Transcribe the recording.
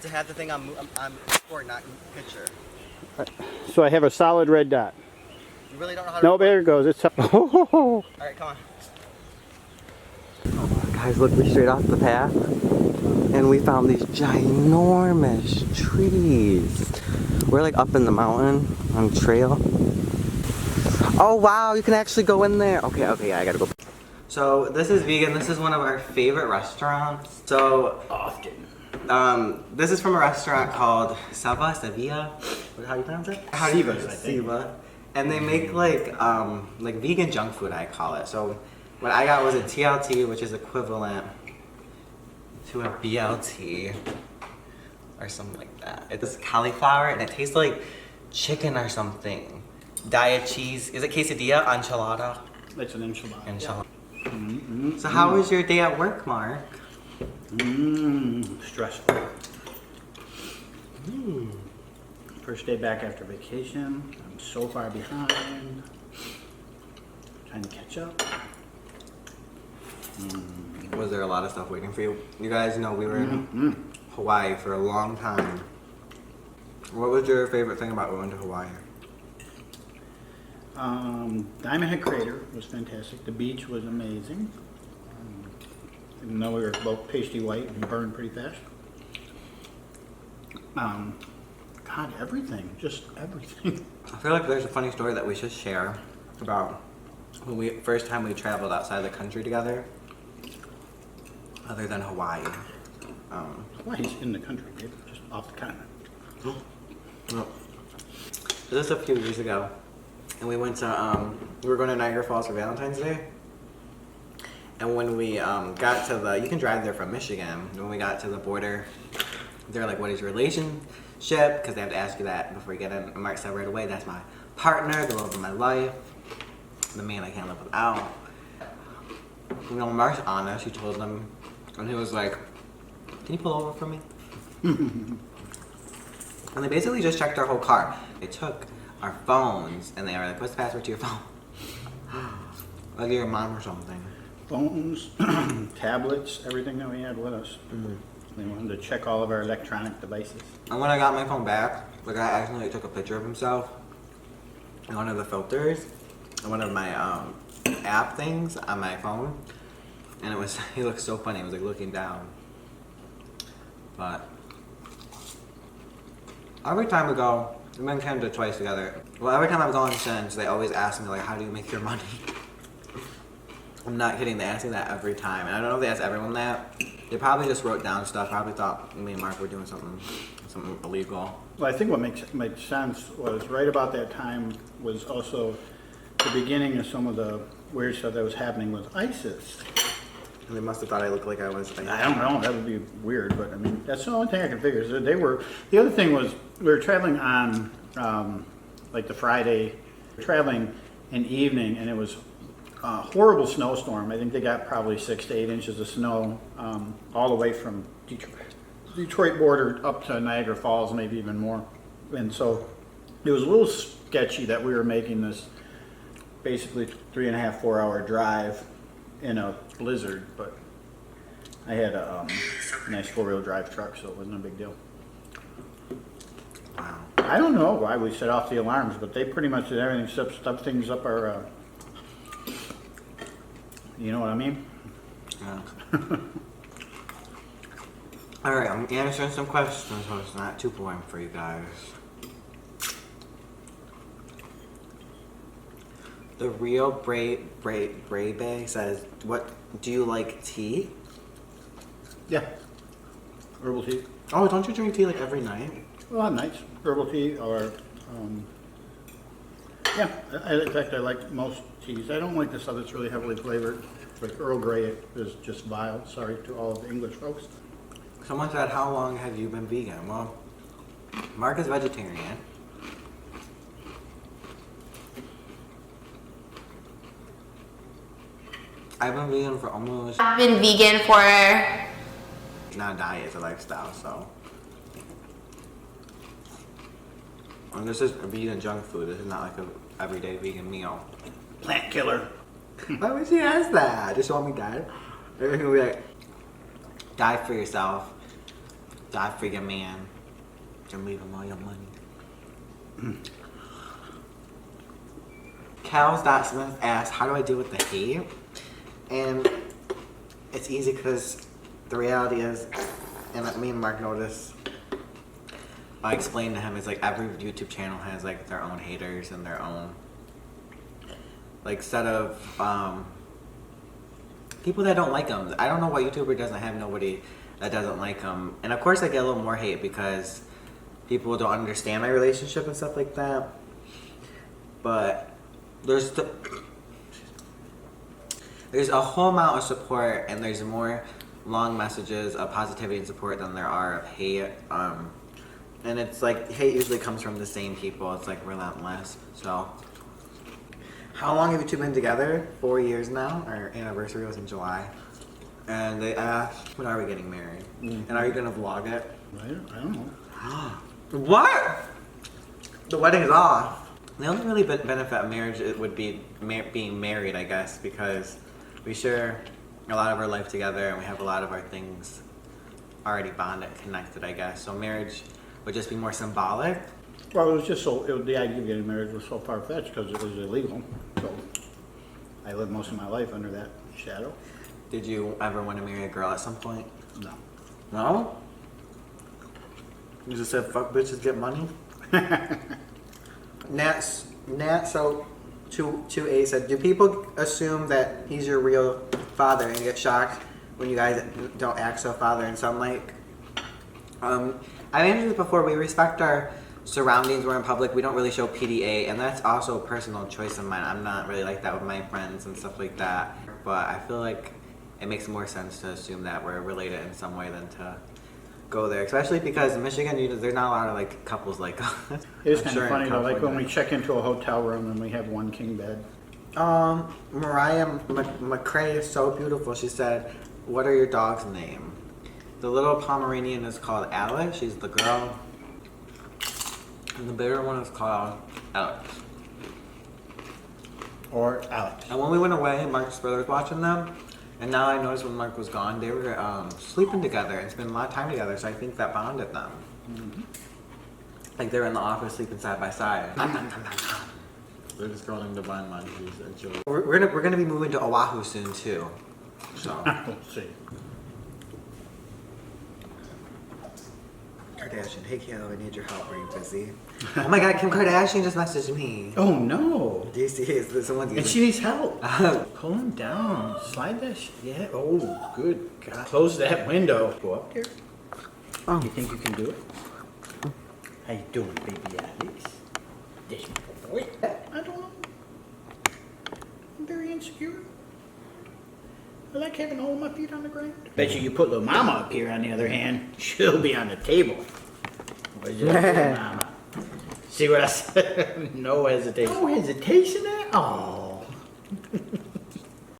to have the thing on record, not picture. So I have a solid red dot. You really don't know how to. No, there it goes. It's. All right, come on. Oh, guys, look, we straight off the path, and we found these ginormous trees. We're like up in the mountain on the trail. Oh wow, you can actually go in there. Okay, yeah, I gotta go. So this is vegan. This is one of our favorite restaurants. So this is from a restaurant called Sevilla. How do you pronounce it? Seva. And they make like vegan junk food, I call it. So what I got was a TLT, which is equivalent to a BLT or something like that. It's cauliflower and it tastes like chicken or something. Diet cheese. Is it quesadilla? Enchilada? It's an enchilada. Enchilada. Yeah. So how was your day at work, Mark? Stressful. First day back after vacation. I'm so far behind. Trying to catch up. Was there a lot of stuff waiting for you? You guys know we were in Hawaii for a long time. What was your favorite thing about going to Hawaii? Diamond Head Crater was fantastic. The beach was amazing. Even though we were both pasty white and burned pretty fast. God, everything. Just everything. I feel like there's a funny story that we should share about when first time we traveled outside the country together. Other than Hawaii. Hawaii's in the country, dude. Just off the continent. No. This was a few years ago. And we went to, we were going to Niagara Falls for Valentine's Day. And when we got to you can drive there from Michigan. When we got to the border, they're like, what is your relationship? Because they have to ask you that before you get in. And Mark said right away, that's my partner, the love of my life, the man I can't live without. You know, Mark's honest, he told them, and he was like, can you pull over for me? And they basically just checked our whole car. They took our phones, and they were like, what's the password to your phone? Like your mom or something. Phones, tablets, everything that we had with us. They wanted to check all of our electronic devices. And when I got my phone back, the guy accidentally took a picture of himself in one of the filters, in one of my app things on my phone. And he looked so funny, he was like looking down. But every time we go, we've been kind of twice together. Well, every time I've gone since, they always ask me like, how do you make your money? I'm not kidding, they ask me that every time. And I don't know if they ask everyone that. They probably just wrote down stuff, probably thought me and Mark were doing something illegal. Well, I think what makes sense was right about that time was also the beginning of some of the weird stuff that was happening with ISIS. And they must have thought I looked like I was. I don't know. That would be weird, but I mean, that's the only thing I can figure. So they were. The other thing was we were traveling on like the Friday, traveling in evening, and it was a horrible snowstorm. I think they got probably 6 to 8 inches of snow all the way from Detroit border up to Niagara Falls, maybe even more. And so it was a little sketchy that we were making this basically 3.5, 4 hour drive in a blizzard, but I had a nice 4-wheel drive truck, so it wasn't a big deal. Wow. I don't know why we set off the alarms, but they pretty much did everything except stuff things up our, you know what I mean? Yeah. Alright, I'm answering some questions so it's not too boring for you guys. The real Brave says, "What do you like tea?" Yeah. Herbal tea. Oh, don't you drink tea like every night? Well, on nights. Herbal tea or, yeah. In fact, I like most teas. I don't like the stuff that's really heavily flavored. Like Earl Grey is just vile. Sorry to all of the English folks. Someone said, how long have you been vegan? Well, Mark is vegetarian. I've been vegan for almost... I've been vegan for... It's not a diet, it's a lifestyle, so... And this is vegan junk food. This is not like a everyday vegan meal. Plant killer. Why would she ask that? Just want me dead? Everything will be like, die for yourself. Die for your man. And leave him all your money. Cows.Smith asked, how do I deal with the hate? And it's easy because the reality is, and me and Mark noticed, I explained to him, it's like every YouTube channel has like their own haters and their own, like, set of people that don't like them. I don't know what YouTuber doesn't have nobody that doesn't like them. And of course I get a little more hate because people don't understand my relationship and stuff like that. But there's a whole amount of support, and there's more long messages of positivity and support than there are of hate. And it's like, hate usually comes from the same people. It's like relentless. So, how long have you two been together? 4 years now. Our anniversary was in July. And they asked, when are we getting married? And are you gonna vlog it? I don't know. What? The wedding is off. The only really benefit of marriage would be being married, I guess, because we share a lot of our life together and we have a lot of our things already bonded, connected, I guess. So marriage would just be more symbolic. Well, it was just the idea of getting married was so far-fetched because it was illegal. So I lived most of my life under that shadow. Did you ever want to marry a girl at some point? No. No? You just said, fuck bitches, get money? Nat, so 2A said, do people assume that he's your real father and get shocked when you guys don't act so father and son like? I mentioned this before, we respect our surroundings, we're in public, we don't really show PDA, and that's also a personal choice of mine. I'm not really like that with my friends and stuff like that, but I feel like it makes more sense to assume that we're related in some way than to go there, especially because in Michigan, there's not a lot of like couples like us. It's kind of funny though, like when we check into a hotel room and we have one king bed. Mariah McCrae is so beautiful. She said, what are your dog's name? The little Pomeranian is called Alice. She's the girl. And the bigger one is called Alex. Or Alex. And when we went away, Mark's brother was watching them. And now I noticed when Mark was gone, they were sleeping together and spending a lot of time together. So I think that bonded them. Mm-hmm. Like they were in the office sleeping side by side. They're just scrolling the Vine munchies. We're gonna be moving to Oahu soon too. So We'll see. Kardashian, hey Kayleb, I need your help. Are you busy? Oh my God, Kim Kardashian just messaged me. Oh no. Do you see? Is someone? And she needs help. Pull him down. Slide that shit. Yeah. Oh, good God. Close that window. Go up there. Oh. You think you can do it? How you doing, baby Alex? This boy. I don't know. I'm very insecure. I like having all my feet on the ground. Bet you put little mama up here, on the other hand, she'll be on the table. Where's your little mama? See what I said? No hesitation. No hesitation there? Oh.